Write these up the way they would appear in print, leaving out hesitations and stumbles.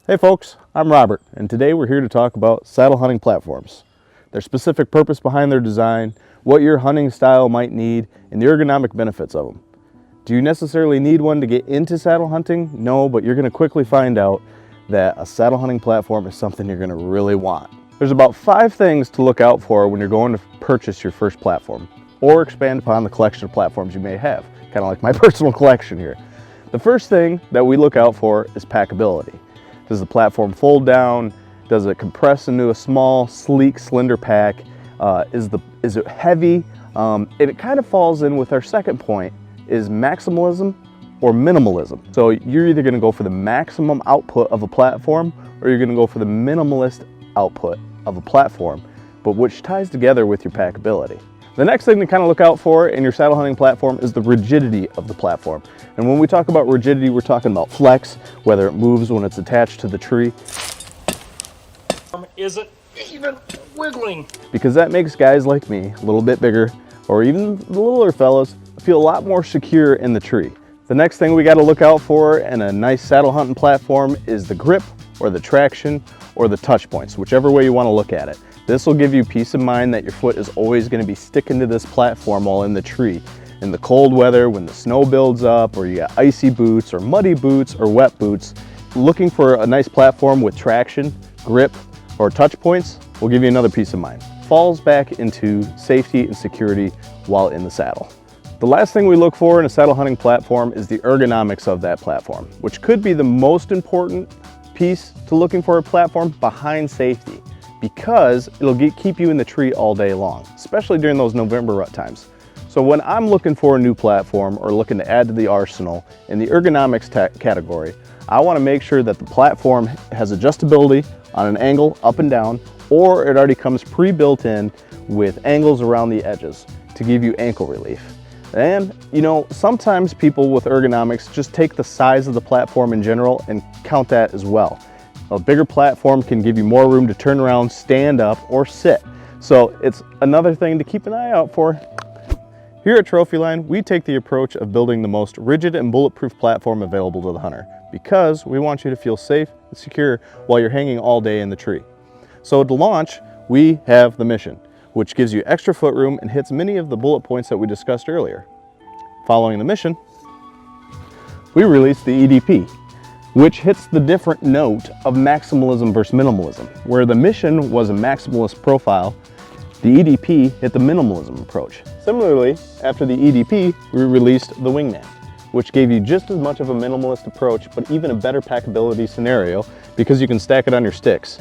Hey folks, I'm Robert, and today we're here to talk about saddle hunting platforms, their specific purpose behind their design, what your hunting style might need, and the ergonomic benefits of them. Do you necessarily need one to get into saddle hunting? No, but you're going to quickly find out that a saddle hunting platform is something you're going to really want. There's about 5 things to look out for when you're going to purchase your first platform, or expand upon the collection of platforms you may have, kind of like my personal collection here. The first thing that we look out for is packability. Does the platform fold down? Does it compress into a small, sleek, slender pack? Is it heavy? And it kind of falls in with our second point, is maximalism or minimalism. So you're either gonna go for the maximum output of a platform, or you're gonna go for the minimalist output of a platform, but which ties together with your packability. The next thing to kind of look out for in your saddle hunting platform is the rigidity of the platform. And when we talk about rigidity, we're talking about flex, whether it moves when it's attached to the tree. Is it even wiggling? Because that makes guys like me, a little bit bigger, or even the littler fellas, feel a lot more secure in the tree. The next thing we got to look out for in a nice saddle hunting platform is the grip, or the traction, or the touch points, whichever way you want to look at it. This will give you peace of mind that your foot is always going to be sticking to this platform while in the tree. In the cold weather, when the snow builds up, or you got icy boots, or muddy boots, or wet boots, looking for a nice platform with traction, grip, or touch points will give you another peace of mind. Falls back into safety and security while in the saddle. The last thing we look for in a saddle hunting platform is the ergonomics of that platform, which could be the most important piece to looking for a platform behind safety, because it'll keep you in the tree all day long, especially during those November rut times. So when I'm looking for a new platform or looking to add to the arsenal in the ergonomics category, I want to make sure that the platform has adjustability on an angle up and down, or it already comes pre-built in with angles around the edges to give you ankle relief. And you know, sometimes people with ergonomics just take the size of the platform in general and count that as well. A bigger platform can give you more room to turn around, stand up, or sit. So it's another thing to keep an eye out for. Here at Trophyline, we take the approach of building the most rigid and bulletproof platform available to the hunter, because we want you to feel safe and secure while you're hanging all day in the tree. So to launch, we have the Mission, which gives you extra foot room and hits many of the bullet points that we discussed earlier. Following the Mission, we released the EDP, which hits the different note of maximalism versus minimalism. Where the Mission was a maximalist profile, the EDP hit the minimalism approach. Similarly, after the EDP, we released the Wingman, which gave you just as much of a minimalist approach, but even a better packability scenario because you can stack it on your sticks.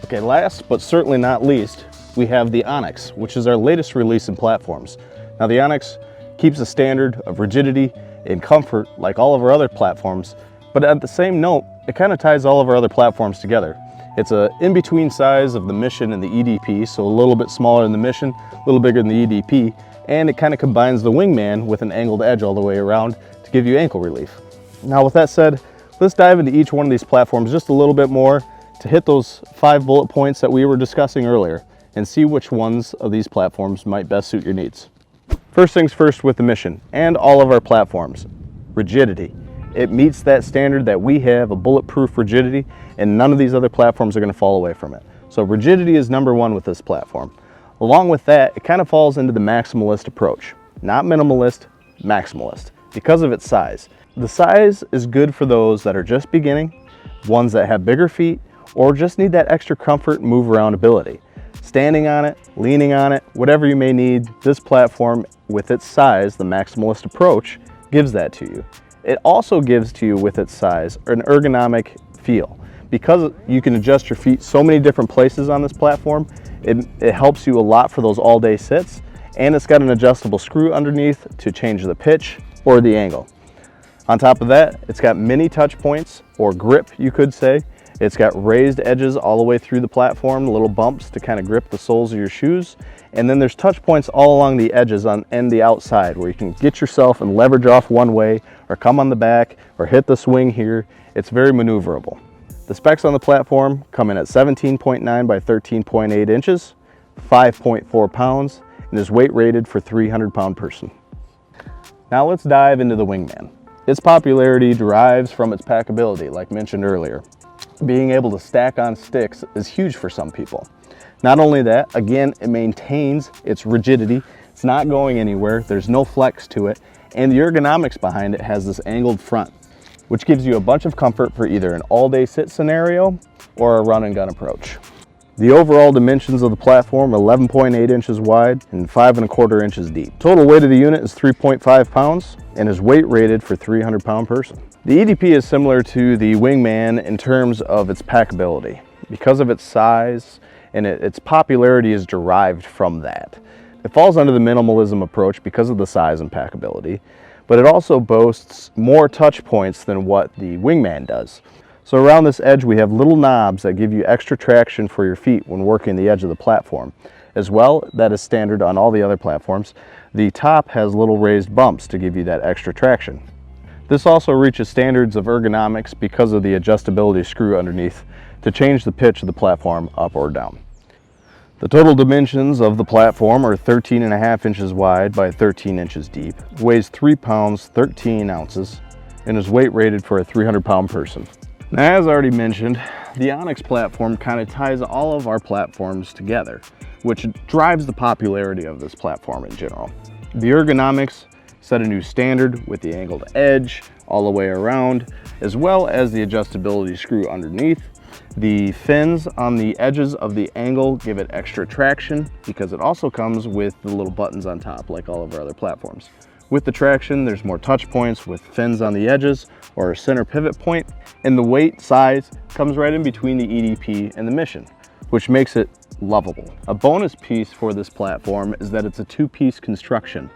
Okay, last but certainly not least, we have the Onyx, which is our latest release in platforms. Now the Onyx keeps a standard of rigidity and comfort like all of our other platforms, but at the same note, it kind of ties all of our other platforms together. It's a in-between size of the Mission and the EDP, so a little bit smaller than the Mission, a little bigger than the EDP, and it kind of combines the Wingman with an angled edge all the way around to give you ankle relief. Now with that said, let's dive into each one of these platforms just a little bit more to hit those 5 bullet points that we were discussing earlier and see which ones of these platforms might best suit your needs. First things first with the Mission and all of our platforms, rigidity. It meets that standard that we have, a bulletproof rigidity, and none of these other platforms are going to fall away from it. So rigidity is number 1 with this platform. Along with that, it kind of falls into the maximalist approach. Not minimalist, maximalist, because of its size. The size is good for those that are just beginning, ones that have bigger feet, or just need that extra comfort and move around ability. Standing on it, leaning on it, whatever you may need, this platform with its size, the maximalist approach, gives that to you. It also gives to you with its size an ergonomic feel. Because you can adjust your feet so many different places on this platform, it helps you a lot for those all-day sits, and it's got an adjustable screw underneath to change the pitch or the angle. On top of that, it's got many touch points, or grip you could say. It's got raised edges all the way through the platform, little bumps to kind of grip the soles of your shoes. And then there's touch points all along the edges and the outside where you can get yourself and leverage off one way, or come on the back, or hit the swing here. It's very maneuverable. The specs on the platform come in at 17.9 by 13.8 inches, 5.4 pounds, and is weight rated for 300-pound person. Now let's dive into the Wingman. Its popularity derives from its packability, like mentioned earlier. Being able to stack on sticks is huge for some people. Not only that, again, it maintains its rigidity. It's not going anywhere. There's no flex to it. And the ergonomics behind it has this angled front, which gives you a bunch of comfort for either an all-day sit scenario or a run and gun approach. The overall dimensions of the platform are 11.8 inches wide and 5¼ inches deep. Total weight of the unit is 3.5 pounds and is weight rated for 300-pound person. The EDP is similar to the Wingman in terms of its packability. Because of its size and its popularity is derived from that. It falls under the minimalism approach because of the size and packability, but it also boasts more touch points than what the Wingman does. So around this edge we have little knobs that give you extra traction for your feet when working the edge of the platform. As well, that is standard on all the other platforms. The top has little raised bumps to give you that extra traction. This also reaches standards of ergonomics because of the adjustability screw underneath to change the pitch of the platform up or down. The total dimensions of the platform are 13.5 inches wide by 13 inches deep, weighs 3 pounds 13 ounces, and is weight rated for a 300-pound person. Now, as already mentioned, the Onyx platform kind of ties all of our platforms together, which drives the popularity of this platform in general. The ergonomics set a new standard with the angled edge all the way around, as well as the adjustability screw underneath. The fins on the edges of the angle give it extra traction because it also comes with the little buttons on top like all of our other platforms. With the traction, there's more touch points with fins on the edges or a center pivot point, and the weight size comes right in between the EDP and the Mission, which makes it lovable. A bonus piece for this platform is that it's a two-piece construction.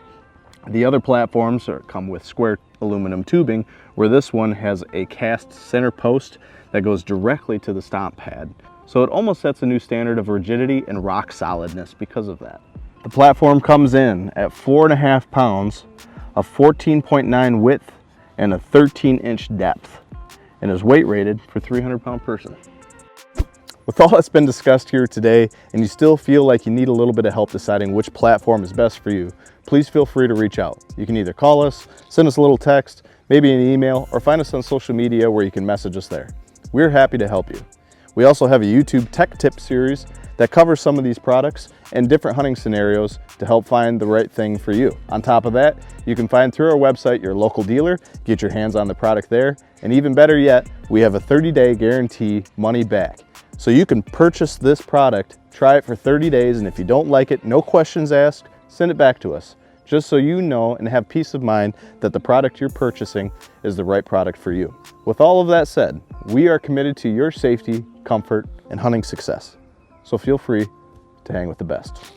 The other platforms come with square aluminum tubing, where this one has a cast center post that goes directly to the stomp pad. So it almost sets a new standard of rigidity and rock solidness because of that. The platform comes in at 4.5 pounds, a 14.9 width, and a 13-inch depth, and is weight rated for 300-pound person. With all that's been discussed here today, and you still feel like you need a little bit of help deciding which platform is best for you, please feel free to reach out. You can either call us, send us a little text, maybe an email, or find us on social media where you can message us there. We're happy to help you. We also have a YouTube tech tip series that covers some of these products and different hunting scenarios to help find the right thing for you. On top of that, you can find through our website your local dealer, get your hands on the product there, and even better yet, we have a 30-day guarantee money back. So you can purchase this product, try it for 30 days, and if you don't like it, no questions asked, send it back to us, just so you know and have peace of mind that the product you're purchasing is the right product for you. With all of that said, we are committed to your safety, comfort, and hunting success. So feel free to hang with the best.